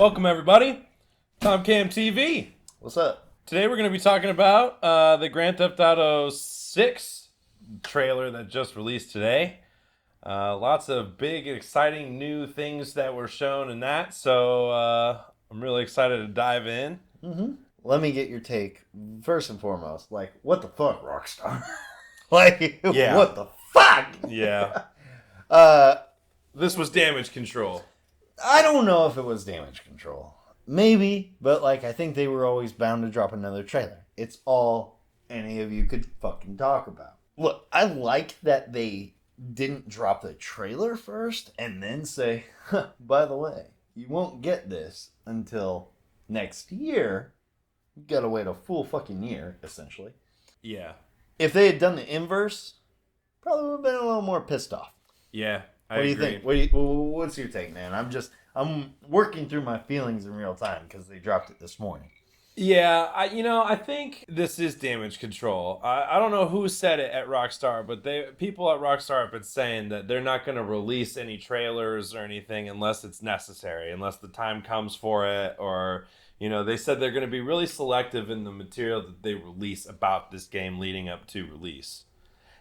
Welcome, everybody. TOMCAM TV. What's up? Today we're going to be talking about the Grand Theft Auto 6 trailer that just released today. Lots of big, exciting new things that were shown in that, so I'm really excited to dive in. Let me get your take. First and foremost, what the fuck, Rockstar? Yeah. What the fuck? Yeah. This was damage control. I don't know if it was damage control. Maybe, but I think they were always bound to drop another trailer. It's all any of you could fucking talk about. Look, I like that they didn't drop the trailer first and then say, by the way, you won't get this until next year. You gotta wait a full fucking year, essentially. Yeah. If they had done the inverse, probably would have been a little more pissed off. Yeah, I What do agree. you think? What's your take, man? I'm working through my feelings in real time because they dropped it this morning. Yeah, I think this is damage control. I don't know who said it at Rockstar, but people at Rockstar have been saying that they're not going to release any trailers or anything unless it's necessary, unless the time comes for it, or they said they're going to be really selective in the material that they release about this game leading up to release.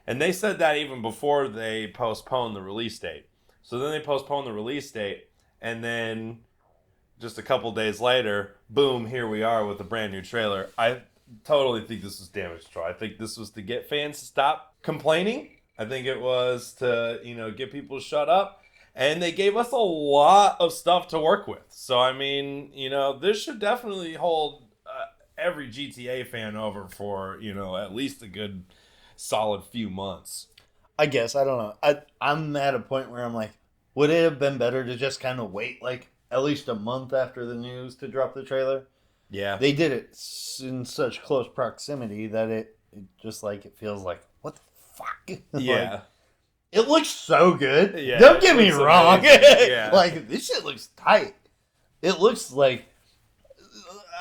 And they said that even before they postponed the release date. So then they postponed the release date, and then just a couple days later, boom, here we are with a brand new trailer. I totally think this was damage control. I think this was to get fans to stop complaining. I think it was to, get people to shut up. And they gave us a lot of stuff to work with. So, I mean, this should definitely hold every GTA fan over for, at least a good solid few months. I guess, I don't know. I'm at a point where I'm like, would it have been better to just kind of wait at least a month after the news to drop the trailer? Yeah. They did it in such close proximity that it just it feels like, what the fuck? Yeah. It looks so good. Yeah, Don't get me wrong. Yeah. This shit looks tight. It looks like,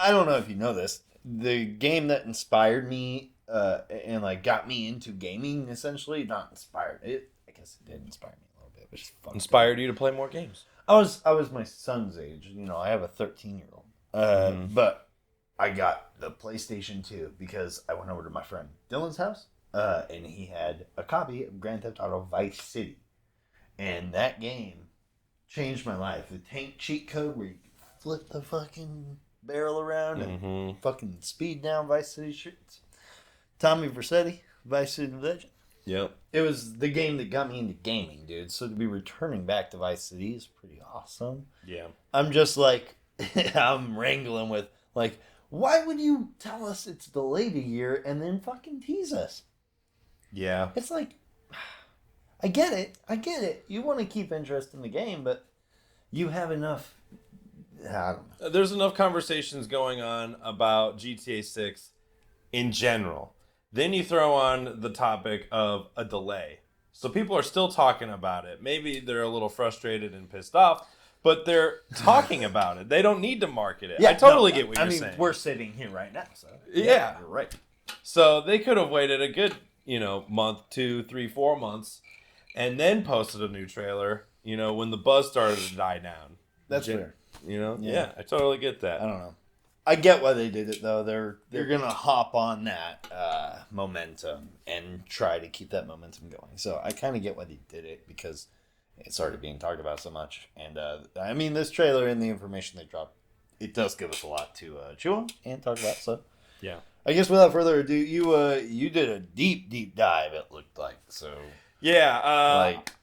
I don't know if you know this, the game that inspired me and got me into gaming, essentially, not inspired. I guess it did inspire me a little bit, which is fun. Inspired you to play more games. I was my son's age. I have a 13-year-old. But I got the PlayStation 2 because I went over to my friend Dylan's house. And he had a copy of Grand Theft Auto Vice City. And that game changed my life. The tank cheat code where you flip the fucking barrel around and fucking speed down Vice City streets. Tommy Vercetti, Vice City Legend. Yep. It was the game that got me into gaming, dude. So to be returning back to Vice City is pretty awesome. Yeah. I'm just I'm wrangling with, why would you tell us it's delayed a year and then fucking tease us? Yeah. It's I get it. You want to keep interest in the game, but you have enough. I don't know. There's enough conversations going on about GTA 6 in general. Then you throw on the topic of a delay. So people are still talking about it. Maybe they're a little frustrated and pissed off, but they're talking about it. They don't need to market it. I totally get what you're saying. We're sitting here right now, so yeah, you're right. So they could have waited a good, month, 2, 3, 4 months, and then posted a new trailer, when the buzz started to die down. That's fair. Yeah, I totally get that. I don't know. I get why they did it, though. They're going to hop on that momentum and try to keep that momentum going. So I kind of get why they did it because it's already being talked about so much. And, this trailer and the information they dropped, it does give us a lot to chew on and talk about. So yeah. I guess without further ado, you did a deep dive, it looked like. So yeah,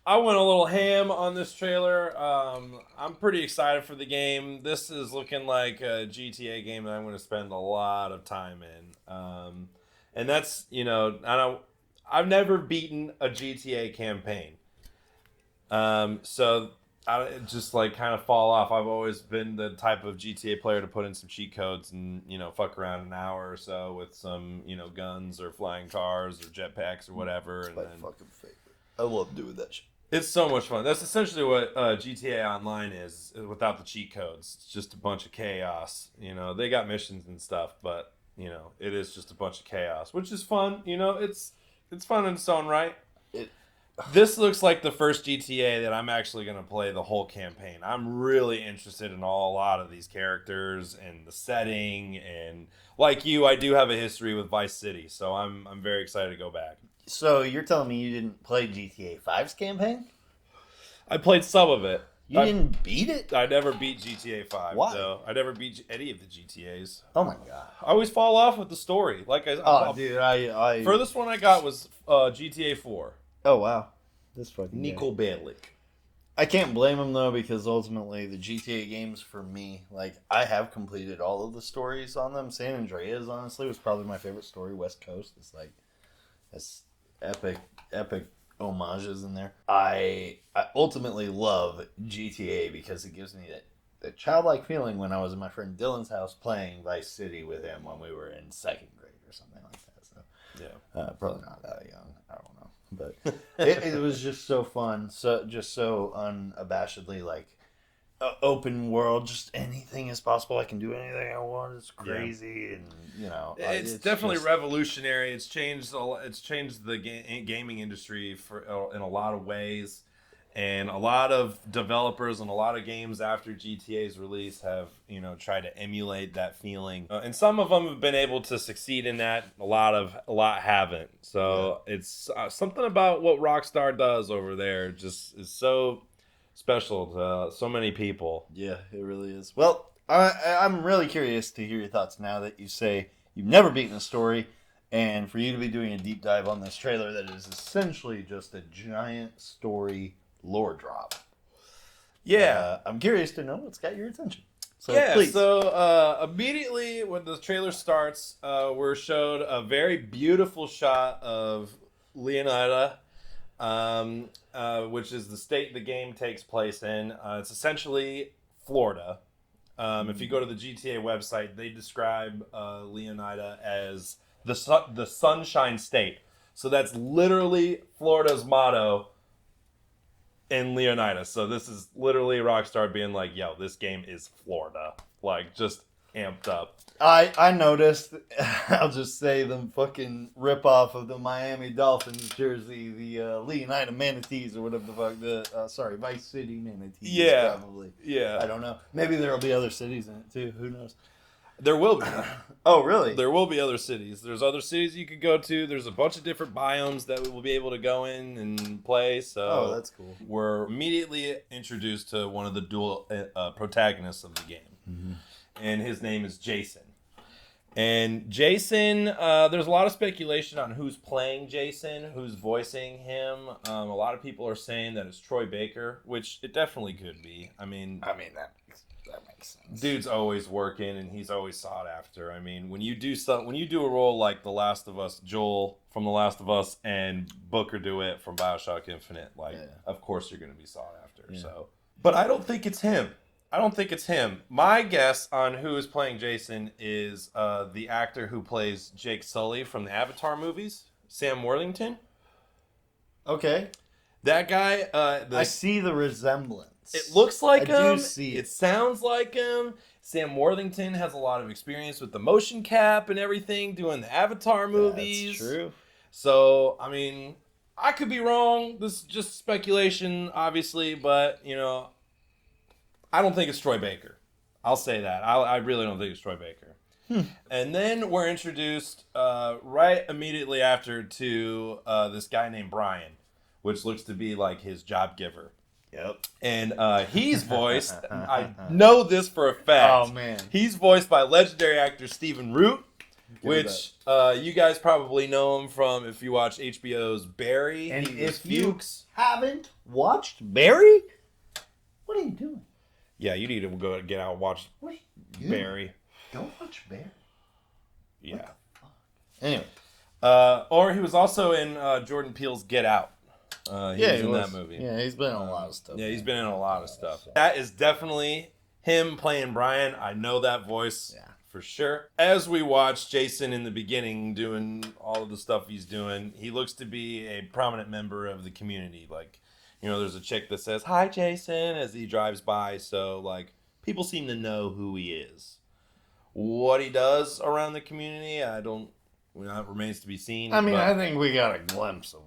I went a little ham on this trailer. I'm pretty excited for the game. This is looking like a GTA game that I'm going to spend a lot of time in. And that's, I've never beaten a GTA campaign. So I just kind of fall off. I've always been the type of GTA player to put in some cheat codes and, fuck around an hour or so with some, guns or flying cars or jetpacks or whatever. It's and my fucking favorite. I love doing that shit. It's so much fun. That's essentially what GTA Online is without the cheat codes. It's just a bunch of chaos. They got missions and stuff, but, it is just a bunch of chaos, which is fun. It's fun in its own right. This looks like the first GTA that I'm actually going to play the whole campaign. I'm really interested in a lot of these characters and the setting, and like you, I do have a history with Vice City, so I'm very excited to go back. So you're telling me you didn't play GTA 5's campaign? I played some of it. You didn't beat it? I never beat GTA 5. Why? Though. I never beat any of the GTAs. Oh my god! I always fall off with the story. Dude, I furthest one I got was GTA 4. Oh wow, this fucking Nico Bellic. I can't blame him though, because ultimately the GTA games for me, like I have completed all of the stories on them. San Andreas honestly was probably my favorite story. West Coast, it's epic homages in there. I ultimately love GTA because it gives me that childlike feeling when I was in my friend Dylan's house playing Vice City with him when we were in second grade or something like that. So yeah, probably not that young. I don't know, but it was just so fun. So unabashedly like open world. Just anything is possible. I can do anything I want. It's crazy, and it's definitely revolutionary. It's changed the gaming industry in a lot of ways, and a lot of developers and a lot of games after GTA's release have tried to emulate that feeling, and some of them have been able to succeed in that. A lot haven't. So it's something about what Rockstar does over there just is so special to so many people. Yeah, it really is. Well, I'm really curious to hear your thoughts now that you say you've never beaten a story, and for you to be doing a deep dive on this trailer that is essentially just a giant story lore drop. Yeah. I'm curious to know what's got your attention. So, yeah, please. so immediately when the trailer starts, we're showed a very beautiful shot of Leonida, which is the state the game takes place in. It's essentially Florida. If you go to the GTA website, they describe Leonida as the Sunshine State. So that's literally Florida's motto in Leonida. So this is literally Rockstar being like, yo, this game is Florida. Like, just amped up. I noticed, I'll just say, the fucking ripoff of the Miami Dolphins jersey, the Leonida Manatees or whatever the fuck, Vice City Manatees, Yeah. probably. Yeah. I don't know. Maybe there'll be other cities in it too. Who knows? There will be. Oh, really? There will be other cities. There's other cities you could go to. There's a bunch of different biomes that we will be able to go in and play. So that's cool. We're immediately introduced to one of the dual protagonists of the game, and his name is Jason. And Jason, there's a lot of speculation on who's playing Jason, who's voicing him. A lot of people are saying that it's Troy Baker, which it definitely could be. I mean that makes sense. Dude's always working, and he's always sought after. I mean, when you do a role like The Last of Us, Joel from The Last of Us, and Booker DeWitt from BioShock Infinite, of course you're going to be sought after. Yeah. So, but I don't think it's him. My guess on who is playing Jason is the actor who plays Jake Sully from the Avatar movies, Sam Worthington. Okay. That guy. I see the resemblance. It looks like him. I do see it. It sounds like him. Sam Worthington has a lot of experience with the motion cap and everything, doing the Avatar movies. That's true. So, I mean, I could be wrong. This is just speculation, obviously, but, I don't think it's Troy Baker. I'll say that. I really don't think it's Troy Baker. And then we're introduced right immediately after to this guy named Brian, which looks to be like his job giver. Yep. And he's voiced, I know this for a fact. Oh, man. He's voiced by legendary actor Stephen Root, which you guys probably know him from if you watch HBO's Barry. And if you haven't watched Barry, what are you doing? Yeah, you need to go get out and watch Barry. Don't watch Barry. Yeah. Anyway. Or he was also in Jordan Peele's Get Out. He was in that movie. Yeah, he's been in a lot of stuff. Yeah, he's been in a lot of stuff. That is definitely him playing Brian. I know that voice for sure. As we watch Jason in the beginning doing all of the stuff he's doing, he looks to be a prominent member of the community. Like, there's a chick that says, "Hi, Jason," as he drives by. So, like, people seem to know who he is. What he does around the community, it remains to be seen. I mean, I think we got a glimpse of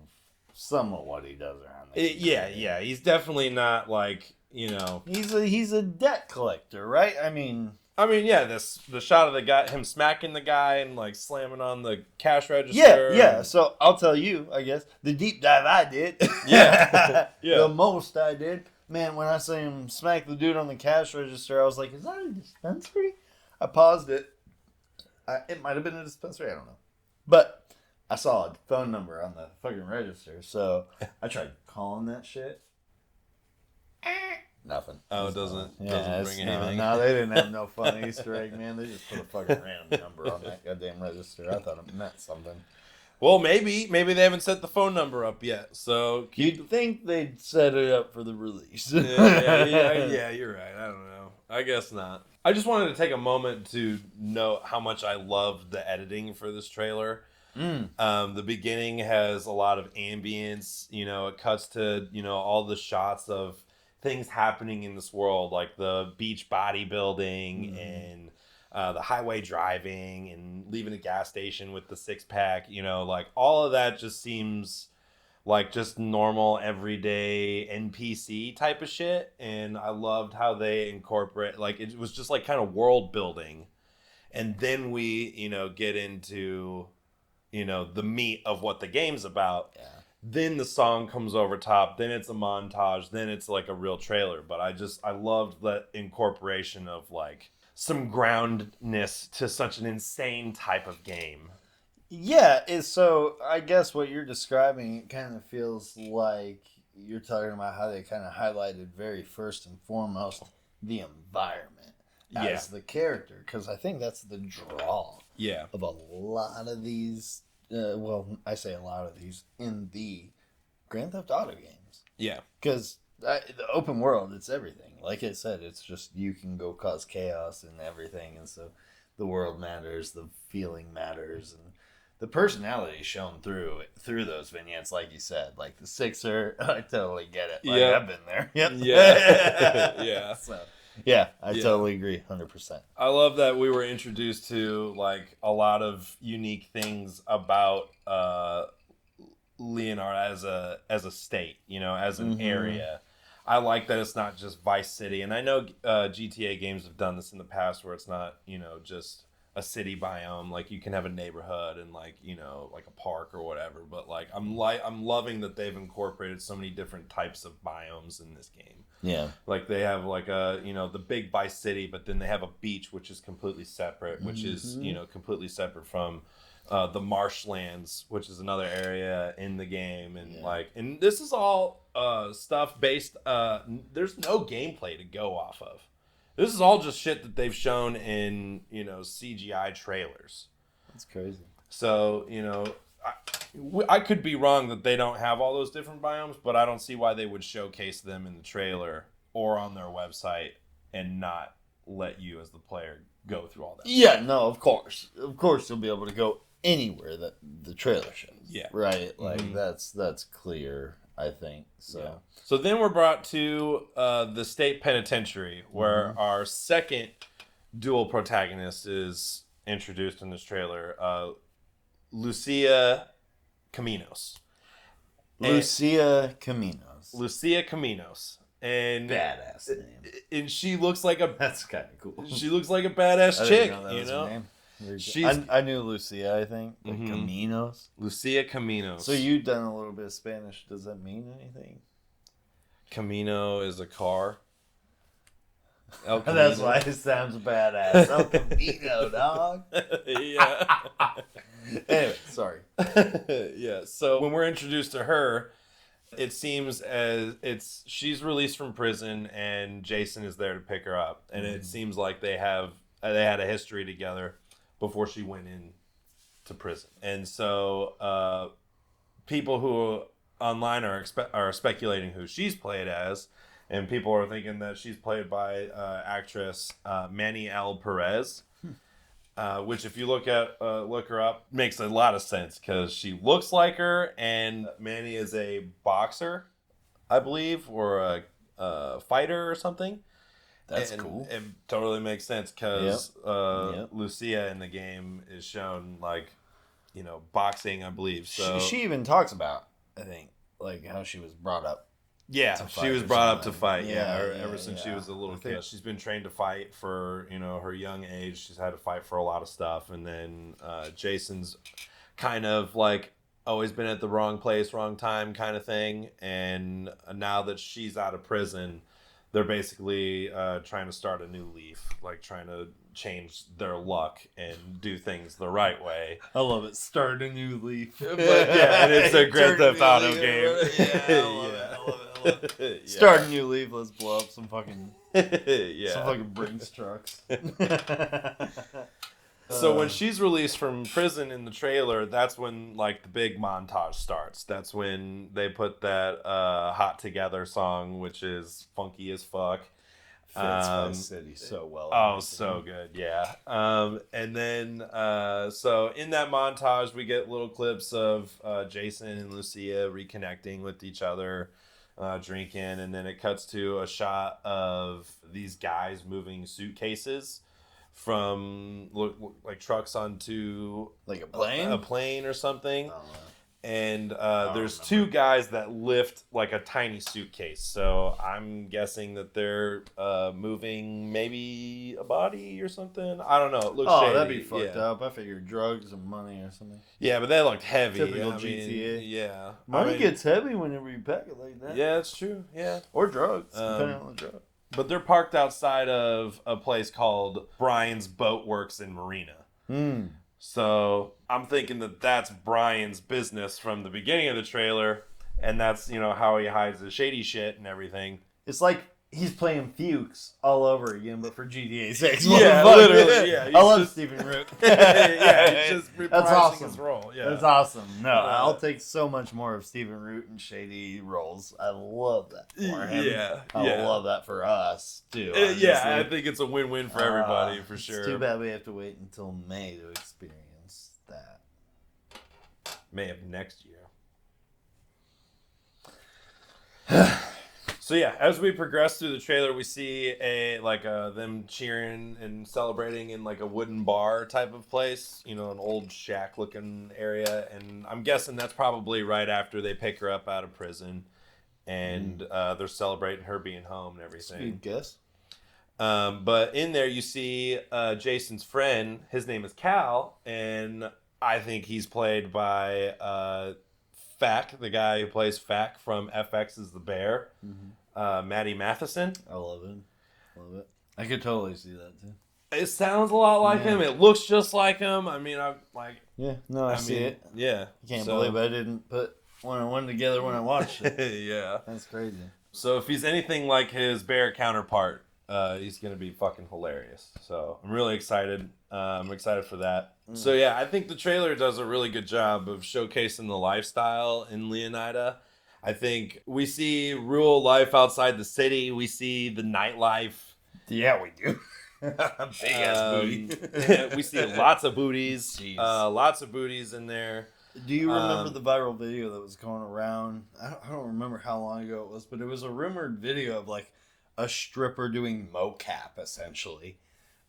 somewhat what he does around the yeah. He's definitely not like, you know. He's a debt collector, right? I mean, yeah, the shot of the guy, him smacking the guy and like slamming on the cash register. yeah. So I'll tell you, I guess the deep dive I did, Yeah. the most I did, man. When I saw him smack the dude on the cash register, I was like, "Is that a dispensary?" I paused it. It might have been a dispensary. I don't know, but I saw a phone number on the fucking register, so I tried calling that shit. Nothing. Oh, it doesn't bring anything. No, they didn't have no fun Easter egg, man. They just put a fucking random number on that goddamn register. I thought it meant something. Well, maybe they haven't set the phone number up yet. So You'd think they'd set it up for the release. yeah, you're right. I don't know. I guess not. I just wanted to take a moment to note how much I loved the editing for this trailer. The beginning has a lot of ambience. You know, it cuts to, you know, all the shots of things happening in this world, like the beach bodybuilding and the highway driving and leaving a gas station with the 6-pack. You know, like all of that just seems like just normal everyday NPC type of shit. And I loved how they incorporate, like, it was just like kind of world building. And then we, you know, get into, you know, the meat of what the game's about. Yeah. Then the song comes over top. Then it's a montage. Then it's like a real trailer. But I loved that incorporation of like some groundness to such an insane type of game. Yeah, so I guess what you're describing, it kind of feels like you're talking about how they kind of highlighted very first and foremost the environment as the character, because I think that's the draw of a lot of these. I say a lot of these in the Grand Theft Auto games. Yeah, because the open world, it's everything. Like I said, it's just you can go cause chaos and everything, and so the world matters, the feeling matters, and the personality shown through those vignettes, like you said, like the Sixer. I totally get it. Like, I've been there. Yep. Yeah. Yeah. So, yeah, I totally agree, 100%. I love that we were introduced to like a lot of unique things about Leonard as a state, you know, as an area. I like that it's not just Vice City, and I know GTA games have done this in the past, where it's not, you know, just a city biome. Like you can have a neighborhood and like, you know, like a park or whatever. But like I'm loving that they've incorporated so many different types of biomes in this game. Yeah. Like they have like a, you know, the big Vice City, but then they have a beach which is completely separate, which is, you know, completely separate from the marshlands, which is another area in the game. And like, and this is all stuff based, there's no gameplay to go off of. This is all just shit that they've shown in, you know, CGI trailers. That's crazy. So, you know, I could be wrong that they don't have all those different biomes, but I don't see why they would showcase them in the trailer or on their website and not let you as the player go through all that. Yeah, no, of course. Of course you'll be able to go anywhere that the trailer shows. Yeah. Right? Like, that's clear, I think. So. Yeah. So then we're brought to the state penitentiary, where our second dual protagonist is introduced in this trailer, Lucia Caminos. Lucia Caminos. Lucia Caminos. And badass name. And she looks like a that's kind of cool. She looks like a badass chick, you know. I knew Lucia, I think. Caminos. Lucia Caminos. So you've done a little bit of Spanish. Does that mean anything? Camino is a car. That's why it sounds badass. El Camino, dog. Yeah. Anyway, sorry. Yeah. So when we're introduced to her, it seems as she's released from prison and Jason is there to pick her up, and it seems like they had a history together before she went in to prison. And so people who online are speculating who she's played as, and people are thinking that she's played by actress Manny L. Perez, which if you look her up, makes a lot of sense because she looks like her, and Manny is a boxer, I believe, or a fighter or something. That's cool. It totally makes sense because Lucia in the game is shown like, you know, boxing, I believe. So she even talks about, I think, like how she was brought up. Yeah, she was brought up to fight. Yeah, Ever since she was a little Okay. kid, she's been trained to fight for her young age. She's had to fight for a lot of stuff, and then Jason's kind of like always been at the wrong place, wrong time kind of thing. And now that she's out of prison, they're basically trying to start a new leaf, like trying to change their luck and do things the right way. I love it. Start a new leaf. But yeah, and it's a Grand Theft Auto game. Yeah, I love it. I love it. Yeah. Start a new leaf. Let's blow up some fucking Yeah. some fucking Brinks trucks. So when she's released from prison in the trailer, that's when like the big montage starts. That's when they put that "Hot Together" song, which is funky as fuck. Fits my city so well. Oh, so good, yeah. And then so in that montage, we get little clips of Jason and Lucia reconnecting with each other, drinking, and then it cuts to a shot of these guys moving suitcases from like trucks onto like a plane or something. I don't know. And there's two guys that lift like a tiny suitcase. So I'm guessing that they're moving maybe a body or something. I don't know. It looks shady. That'd be fucked up. I figured drugs and money or something. Yeah, but they looked heavy. Typical I GTA. mean, yeah. Money gets heavy whenever you pack it like that. Yeah, it's true. Yeah. Or drugs, depending on the drug. But they're parked outside of a place called Brian's Boat Works in Marina. So I'm thinking that that's Brian's business from the beginning of the trailer, and that's how he hides the shady shit and everything. It's like he's playing Fuchs all over again, but for GTA 6. Yeah, literally. Yeah, I love Stephen Root. Yeah, he's just reprising That's awesome. his role. Yeah, That's awesome. No, I'll take so much more of Stephen Root and shady roles. I love that for him. Yeah, I love that for us too. Yeah, I think it's a win-win for everybody for sure. It's too bad we have to wait until May to experience that. May of next year. So yeah, as we progress through the trailer, we see them cheering and celebrating in like a wooden bar type of place, an old shack looking area, and I'm guessing that's probably right after they pick her up out of prison, and they're celebrating her being home and everything. Good guess. But in there you see Jason's friend. His name is Cal, and I think he's played by Fack, the guy who plays Fack from FX's The Bear. Maddie Matheson. I love it. Love it. I could totally see that too. It sounds a lot like him. It looks just like him. I mean, I see it. Yeah. I can't believe I didn't put one and one together when I watched it. Yeah. That's crazy. So if he's anything like his Bear counterpart, he's going to be fucking hilarious. So I'm really excited. I'm excited for that. So yeah, I think the trailer does a really good job of showcasing the lifestyle in Leonida. I think we see rural life outside the city. We see the nightlife. Yeah, we do. Big ass booty. We see lots of booties. Lots of booties in there. Do you remember the viral video that was going around? I don't remember how long ago it was, but it was a rumored video of like a stripper doing mocap essentially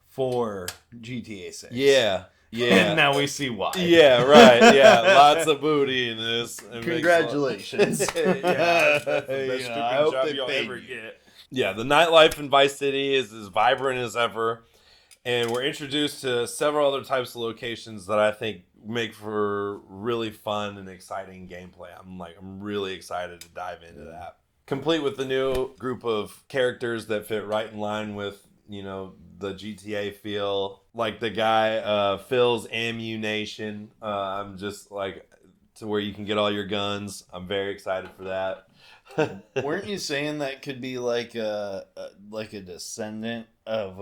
for GTA 6. Yeah. Yeah. And now we see why. Yeah, right. Yeah, lots of booty in this. Congratulations. Yeah, that's the best stripping job you'll ever get. Yeah, the nightlife in Vice City is as vibrant as ever. And we're introduced to several other types of locations that I think make for really fun and exciting gameplay. I'm really excited to dive into that. Complete with the new group of characters that fit right in line with, the GTA feel. Like the guy, Phil's Ammunition. I'm just like, to where you can get all your guns. I'm very excited for that. Weren't you saying that could be like a descendant of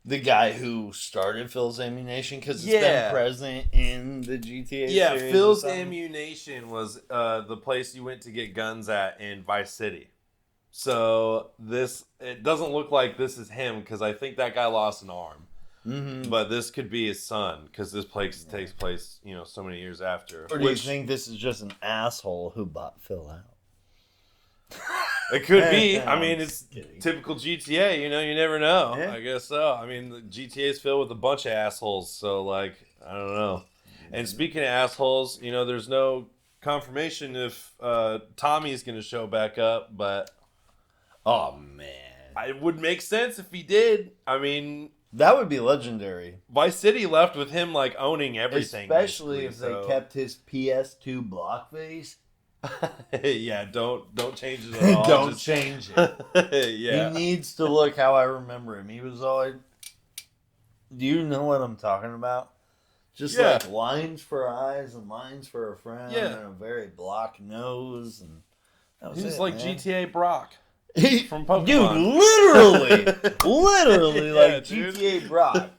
the guy who started Phil's Ammunition? Because it's been present in the GTA series. Phil's Ammunition was the place you went to get guns at in Vice City. So it doesn't look like this is him, because I think that guy lost an arm. Mm-hmm. But this could be his son, because this place takes place, so many years after. Or do you think this is just an asshole who bought Phil out? It could be. I mean, it's typical GTA. You never know. Yeah. I guess so. I mean, the GTA is filled with a bunch of assholes. So, I don't know. And speaking of assholes, there's no confirmation if Tommy's going to show back up, but Oh man, it would make sense if he did. I mean, that would be legendary. Vice City left with him like owning everything, Especially if basically, they kept his PS2 block face. yeah, don't change it at all. Don't Just- change it. Yeah. He needs to look how I remember him. He was always. Do you know what I'm talking about? Just Yeah. like lines for eyes and lines for a frown Yeah. and a very blocked nose, and that was He's it, like man. GTA Brock. From Pokemon. Dude, literally Yeah, like dude. GTA Brock.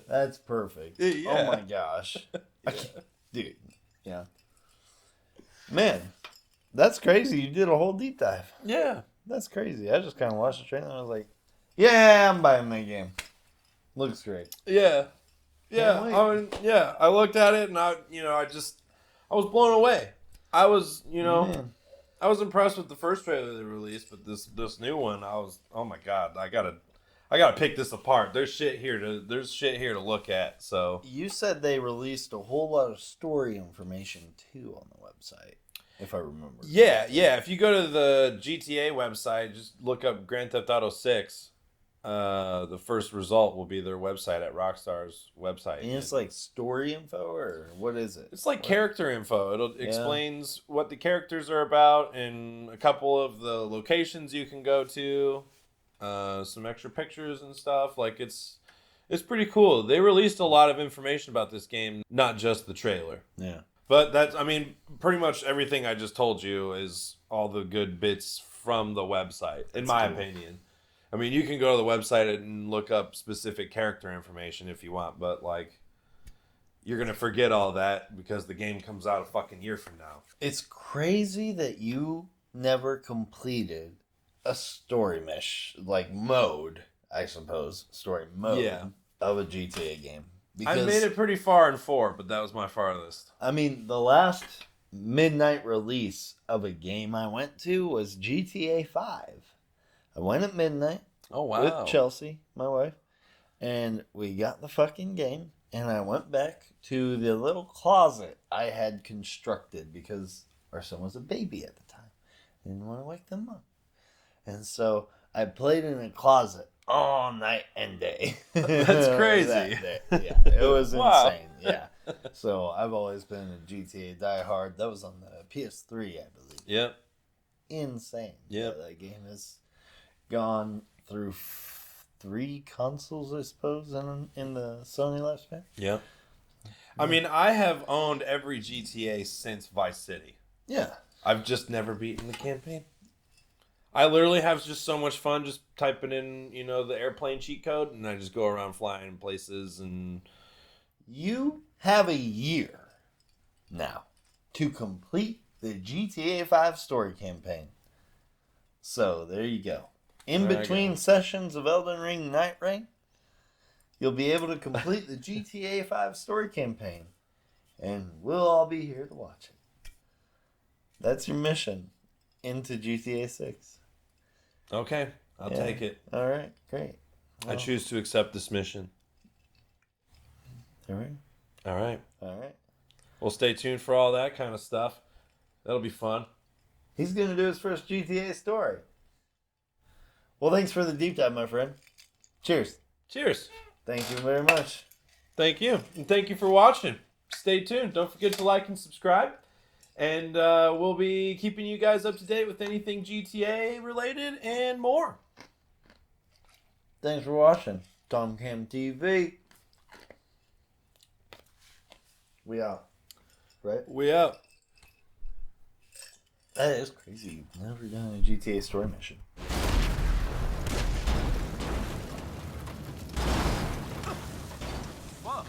That's perfect. Yeah. Oh my gosh. I can't- Dude, yeah. Man, that's crazy. You did a whole deep dive. Yeah. That's crazy. I just kind of watched the trailer and I was like, yeah, I'm buying that game. Looks great. Yeah. Yeah. Can't wait. I mean, yeah. I looked at it and I was blown away. I was, Man. I was impressed with the first trailer they released, but this new one, oh my god, I gotta pick this apart. There's shit here to look at. So You said they released a whole lot of story information too on the website, if I remember. yeah. If you go to the GTA website, just look up Grand Theft Auto 6. The first result will be their website at Rockstar's website. And it's like story info, or what is it? It's like character info. It Yeah. explains what the characters are about and a couple of the locations you can go to. Some extra pictures and stuff. Like it's pretty cool. They released a lot of information about this game, not just the trailer. Yeah. But pretty much everything I just told you is all the good bits from the website, in That's my cool. opinion. I mean, you can go to the website and look up specific character information if you want, but like, you're gonna forget all that because the game comes out a fucking year from now. It's crazy that you never completed a story mode, I suppose, story mode Yeah. of a GTA game. I made it pretty far in 4, but that was my farthest. I mean, the last midnight release of a game I went to was GTA 5. I went at midnight Oh wow! with Chelsea, my wife, and we got the fucking game, and I went back to the little closet I had constructed because our son was a baby at the time. I didn't want to wake them up. And so I played in a closet all night and day. That's crazy. That day. Yeah, it was Wow. insane. Yeah. So I've always been a GTA diehard. That was on the PS3, I believe. Yep. Insane. Yep. Yeah, that game has gone through 3 consoles, I suppose, in the Sony lifespan. Yep. I mean, I have owned every GTA since Vice City. Yeah. I've just never beaten the campaign. I literally have just so much fun just typing in, the airplane cheat code, and I just go around flying places and... You have a year now to complete the GTA 5 story campaign. So there you go. In There I between go. sessions of Elden Ring Night Rain, you'll be able to complete the GTA 5 story campaign. And we'll all be here to watch it. That's your mission into GTA 6. Okay, I'll Yeah. take it. All right, great. I choose to accept this mission. All right. All right. All right. Well, stay tuned for all that kind of stuff. That'll be fun. He's going to do his first GTA story. Well, thanks for the deep dive, my friend. Cheers. Cheers. Thank you very much. Thank you. And thank you for watching. Stay tuned. Don't forget to like and subscribe. And we'll be keeping you guys up to date with anything GTA related and more. Thanks for watching. TOMCAM TV. We out. Right? We out. That is crazy. You've never done a GTA story mission. Fuck.